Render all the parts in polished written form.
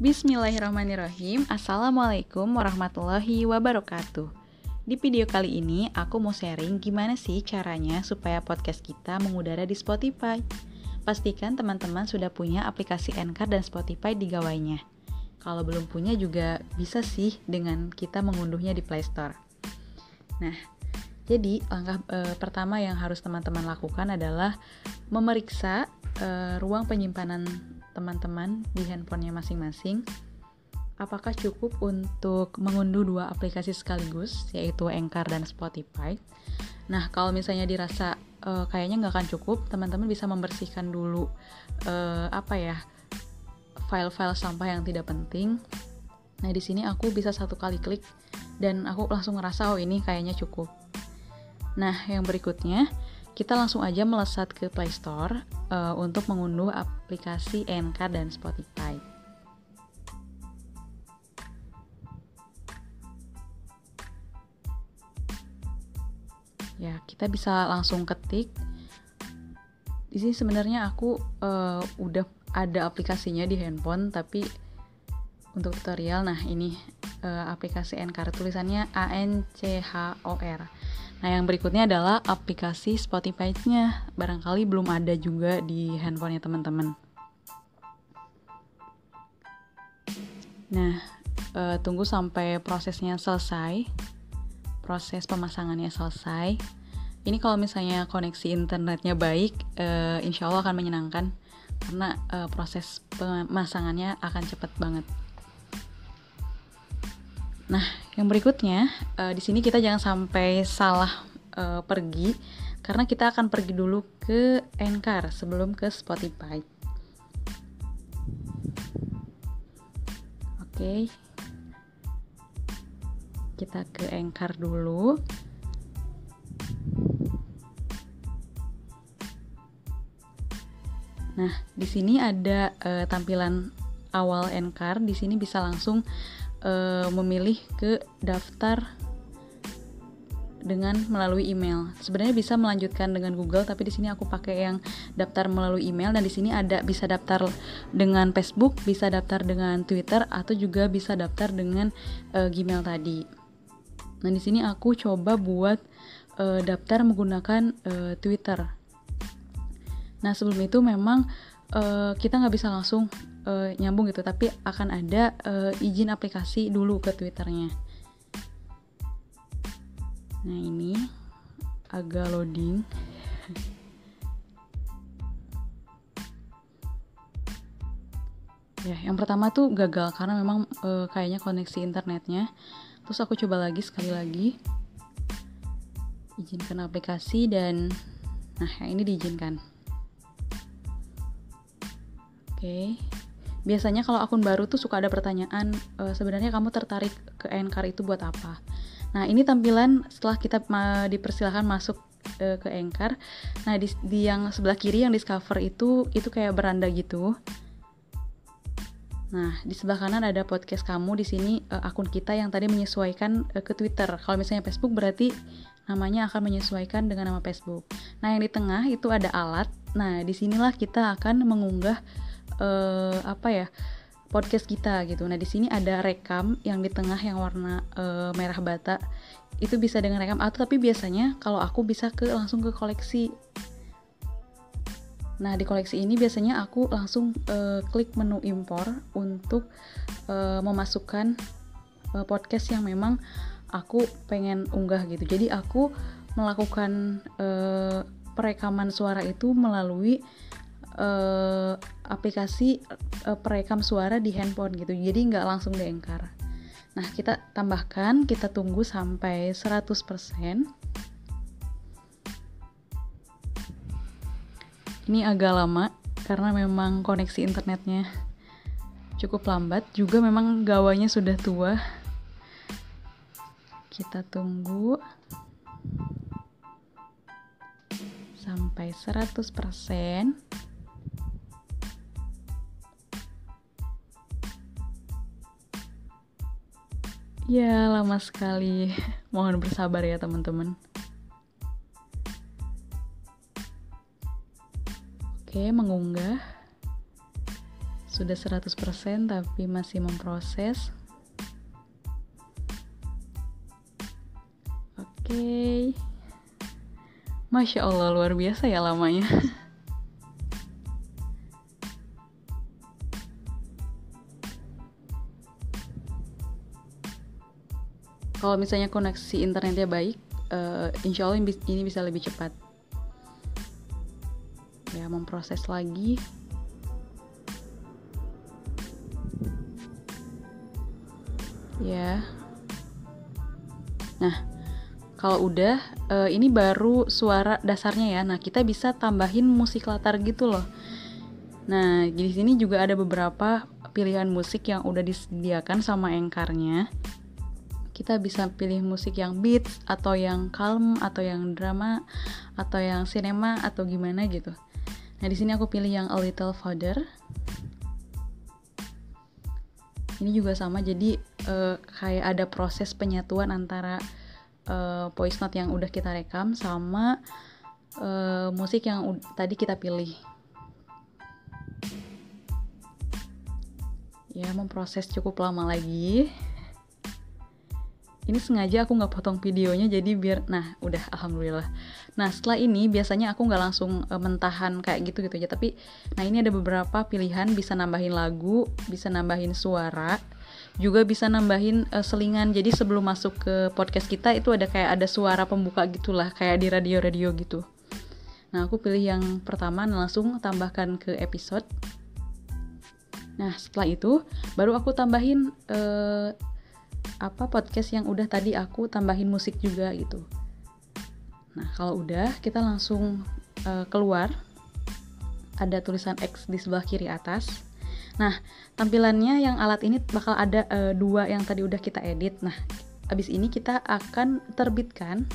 Bismillahirrahmanirrahim. Assalamualaikum warahmatullahi wabarakatuh. Di video kali ini aku mau sharing gimana sih caranya supaya podcast kita mengudara di Spotify. Pastikan teman-teman sudah punya aplikasi Anchor dan Spotify di gawainya. Kalau belum punya juga bisa sih dengan kita mengunduhnya di Play Store. Nah, jadi langkah pertama yang harus teman-teman lakukan adalah memeriksa ruang penyimpanan teman-teman di handphonenya masing-masing. Apakah cukup untuk mengunduh 2 aplikasi sekaligus, yaitu Anchor dan Spotify? Nah, kalau misalnya dirasa kayaknya nggak akan cukup, teman-teman bisa membersihkan dulu file-file sampah yang tidak penting. Nah, di sini aku bisa 1 kali klik dan aku langsung ngerasa ini kayaknya cukup. Nah, yang berikutnya kita langsung aja melesat ke Play Store untuk mengunduh aplikasi Anchor dan Spotify. Ya, kita bisa langsung ketik. Di sini sebenarnya aku udah ada aplikasinya di handphone, tapi untuk tutorial, nah ini aplikasi Anchor, tulisannya ANCHOR. Nah, yang berikutnya adalah aplikasi Spotify-nya. Barangkali belum ada juga di handphonenya teman-teman. Nah, tunggu sampai prosesnya selesai. Proses pemasangannya selesai. Ini kalau misalnya koneksi internetnya baik, insya Allah akan menyenangkan. Karena proses pemasangannya akan cepat banget. Nah, yang berikutnya, di sini kita jangan sampai salah pergi, karena kita akan pergi dulu ke Anchor sebelum ke Spotify. Oke, kita ke Anchor dulu. Nah, di sini ada tampilan awal Anchor. Di sini bisa langsung memilih ke daftar dengan melalui email. Sebenarnya bisa melanjutkan dengan Google, tapi di sini aku pakai yang daftar melalui email, dan di sini ada bisa daftar dengan Facebook, bisa daftar dengan Twitter, atau juga bisa daftar dengan Gmail tadi. Nah, di sini aku coba buat daftar menggunakan Twitter. Nah, sebelum itu memang kita nggak bisa langsung nyambung gitu, tapi akan ada izin aplikasi dulu ke Twitternya. Nah, ini agak loading. Ya, yang pertama tuh gagal karena memang kayaknya koneksi internetnya. Terus aku coba lagi sekali lagi. Izinkan aplikasi dan yang ini diizinkan. Oke. Biasanya kalau akun baru tuh suka ada pertanyaan, sebenarnya kamu tertarik ke Anchor itu buat apa? Nah, ini tampilan setelah kita dipersilakan masuk ke Anchor. Nah, di yang sebelah kiri yang discover itu kayak beranda gitu. Nah, di sebelah kanan ada podcast kamu. Di sini akun kita yang tadi menyesuaikan ke Twitter. Kalau misalnya Facebook berarti namanya akan menyesuaikan dengan nama Facebook. Nah, yang di tengah itu ada alat. Nah, disinilah kita akan mengunggah podcast kita gitu. Nah, di sini ada rekam yang di tengah yang warna merah bata. Itu bisa dengan rekam, atau tapi biasanya kalau aku bisa langsung ke koleksi. Nah, di koleksi ini biasanya aku langsung klik menu impor untuk memasukkan podcast yang memang aku pengen unggah gitu. Jadi aku melakukan perekaman suara itu melalui aplikasi perekam suara di handphone gitu. Jadi nggak langsung di Anchor. Nah, kita tambahkan, kita tunggu sampai 100%. Ini agak lama karena memang koneksi internetnya cukup lambat, juga memang gawainya sudah tua. Kita tunggu sampai 100%. Ya, lama sekali. Mohon bersabar ya teman-teman. Oke, mengunggah. Sudah 100% tapi masih memproses. Oke. Masya Allah, luar biasa ya lamanya. Kalau misalnya koneksi internetnya baik, insya Allah ini bisa lebih cepat. Ya, memproses lagi. Ya. Nah, kalau udah, ini baru suara dasarnya ya. Nah, kita bisa tambahin musik latar gitu loh. Nah, di sini juga ada beberapa pilihan musik yang udah disediakan sama Anchor-nya. Kita bisa pilih musik yang beats, atau yang calm, atau yang drama, atau yang cinema, atau gimana gitu. Nah, di sini aku pilih yang A Little Further. Ini juga sama, jadi kayak ada proses penyatuan antara voice note yang udah kita rekam sama musik yang tadi kita pilih. Ya, memproses cukup lama lagi. Ini sengaja aku nggak potong videonya, jadi biar, nah udah, alhamdulillah. Nah, setelah ini biasanya aku nggak langsung mentahan kayak gitu aja, tapi nah ini ada beberapa pilihan, bisa nambahin lagu, bisa nambahin suara, juga bisa nambahin selingan. Jadi sebelum masuk ke podcast kita itu ada kayak ada suara pembuka gitulah, kayak di radio-radio gitu. Nah, aku pilih yang pertama, langsung tambahkan ke episode. Nah, setelah itu baru aku tambahin podcast yang udah tadi aku tambahin musik juga gitu. Nah, kalau udah, kita langsung keluar. Ada tulisan X di sebelah kiri atas. Nah, tampilannya yang alat ini bakal ada 2 yang tadi udah kita edit. Nah, abis ini kita akan terbitkan.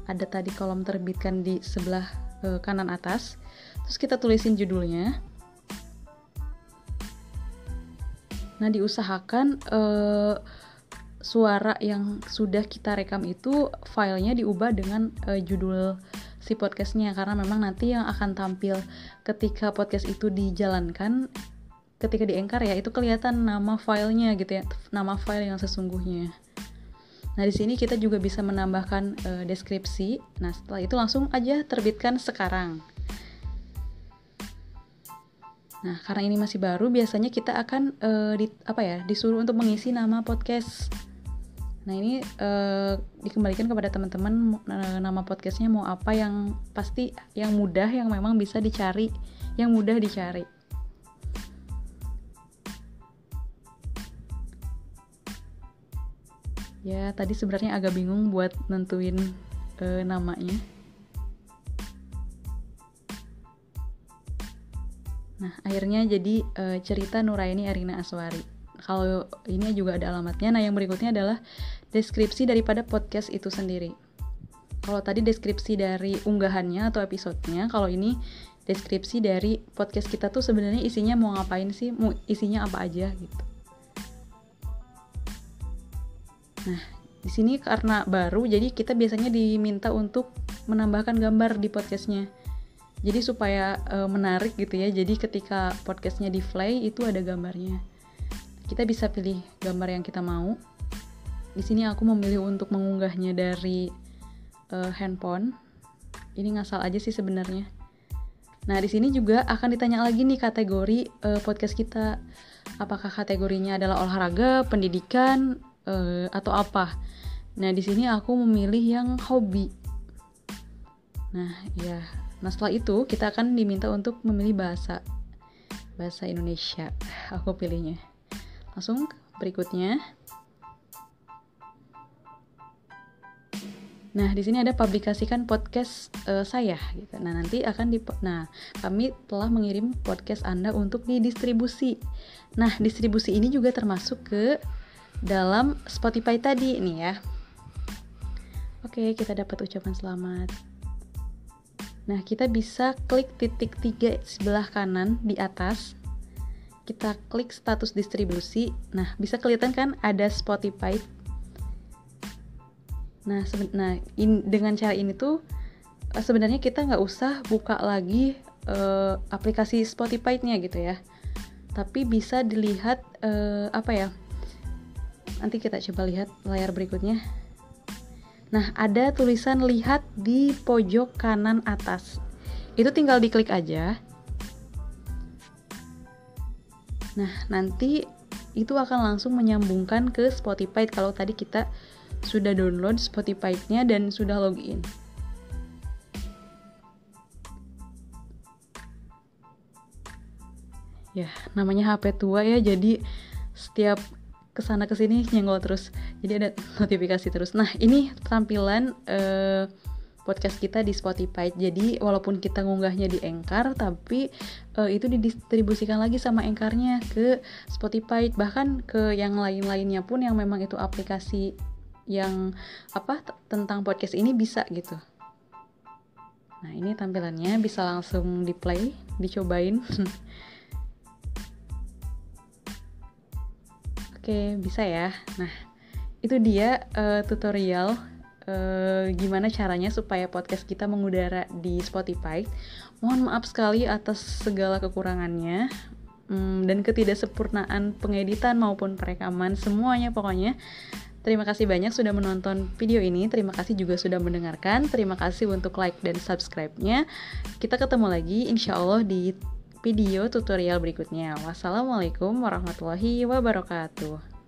Ada tadi kolom terbitkan di sebelah kanan atas. Terus kita tulisin judulnya. Nah, diusahakan suara yang sudah kita rekam itu filenya diubah dengan judul si podcastnya, karena memang nanti yang akan tampil ketika podcast itu dijalankan, ketika di Anchor ya, itu kelihatan nama filenya gitu ya, nama file yang sesungguhnya. Nah, di sini kita juga bisa menambahkan deskripsi. Nah, setelah itu langsung aja terbitkan sekarang. Nah, karena ini masih baru, biasanya kita akan disuruh untuk mengisi nama podcast. Nah, ini dikembalikan kepada teman-teman nama podcastnya mau apa, yang pasti yang mudah, yang memang bisa dicari, yang mudah dicari. Ya, tadi sebenarnya agak bingung buat nentuin namanya. Nah, akhirnya jadi cerita Nuraini Erina Aswari. Kalau ini juga ada alamatnya. Nah, yang berikutnya adalah deskripsi daripada podcast itu sendiri. Kalau tadi deskripsi dari unggahannya atau episodenya, kalau ini deskripsi dari podcast kita tuh sebenarnya isinya mau ngapain sih, mau isinya apa aja gitu. Nah, di sini karena baru, jadi kita biasanya diminta untuk menambahkan gambar di podcastnya. Jadi supaya menarik gitu ya. Jadi ketika podcastnya di play itu ada gambarnya. Kita bisa pilih gambar yang kita mau. Di sini aku memilih untuk mengunggahnya dari handphone. Ini ngasal aja sih sebenarnya. Nah, di sini juga akan ditanya lagi nih kategori podcast kita. Apakah kategorinya adalah olahraga, pendidikan, atau apa? Nah, di sini aku memilih yang hobi. Nah, ya. Nah, setelah itu kita akan diminta untuk memilih bahasa Indonesia. Aku pilihnya. Langsung berikutnya. Nah, di sini ada publikasikan podcast saya gitu. Nah, nanti akan kami telah mengirim podcast Anda untuk didistribusi. Nah, distribusi ini juga termasuk ke dalam Spotify tadi nih ya. Oke, kita dapat ucapan selamat. Nah, kita bisa klik titik 3 sebelah kanan di atas. Kita klik status distribusi. Nah, bisa kelihatan kan ada Spotify. Nah, dengan cara ini tuh sebenarnya kita nggak usah buka lagi aplikasi Spotify-nya gitu ya. tapi bisa dilihat nanti kita coba lihat layar berikutnya. Nah, ada tulisan lihat di pojok kanan atas. Itu tinggal diklik aja. Nah, nanti itu akan langsung menyambungkan ke Spotify kalau tadi kita sudah download Spotify-nya dan sudah login. Ya, namanya HP tua ya, jadi setiap kesana kesini nyenggol terus, jadi ada notifikasi terus. Nah, ini tampilan podcast kita di Spotify. Jadi walaupun kita ngunggahnya di Anchor, tapi itu didistribusikan lagi sama Anchor-nya ke Spotify, bahkan ke yang lain-lainnya pun yang memang itu aplikasi yang tentang podcast ini bisa gitu. Nah, ini tampilannya, bisa langsung di play, dicobain. Oke, bisa ya. Nah, itu dia tutorial gimana caranya supaya podcast kita mengudara di Spotify. Mohon maaf sekali atas segala kekurangannya dan ketidaksempurnaan pengeditan maupun perekaman, semuanya pokoknya. Terima kasih banyak sudah menonton video ini. Terima kasih juga sudah mendengarkan. Terima kasih untuk like dan subscribe-nya. Kita ketemu lagi insya Allah di video tutorial berikutnya. Wassalamualaikum warahmatullahi wabarakatuh.